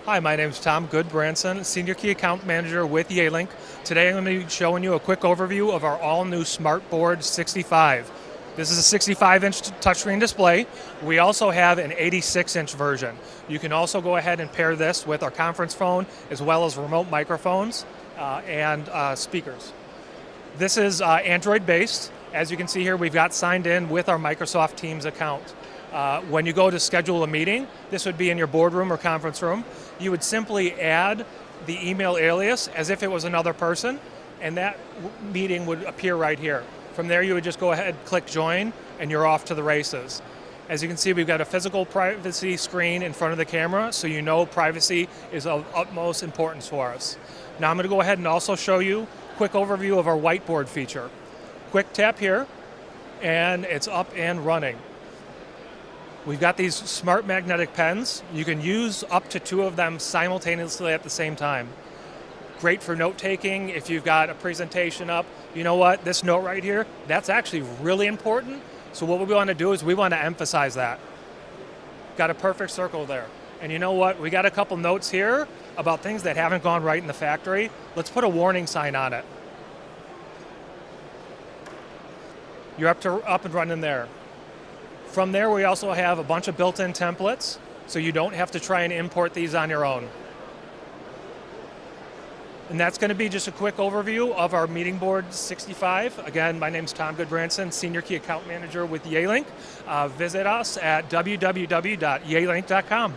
Hi, my name is Tom Goodbranson, Senior Key Account Manager with Yealink. Today I'm going to be showing you a quick overview of our all-new SmartBoard 65. This is a 65-inch touchscreen display. We also have an 86-inch version. You can also go ahead and pair this with our conference phone as well as remote microphones and speakers. This is Android-based. As you can see here, we've got signed in with our Microsoft Teams account. When you go to schedule a meeting, this would be in your boardroom or conference room. You would simply add the email alias as if it was another person, and that meeting would appear right here. From there, you would just go ahead, click join, and you're off to the races. As you can see, we've got a physical privacy screen in front of the camera, so you know privacy is of utmost importance for us. Now I'm going to go ahead and also show you a quick overview of our Whiteboard feature. Quick tap here, and it's up and running. We've got these smart magnetic pens. You can use up to 2 of them simultaneously at the same time. Great for note-taking if you've got a presentation up. You know what, this note right here, that's actually really important. So what we want to do is we want to emphasize that. Got a perfect circle there. And you know what, we got a couple notes here about things that haven't gone right in the factory. Let's put a warning sign on it. You're up and running there. From there, we also have a bunch of built-in templates, so you don't have to try and import these on your own. And that's going to be just a quick overview of our MeetingBoard 65. Again, my name's Tom Goodbranson, Senior Key Account Manager with Yealink. Visit us at www.yealink.com.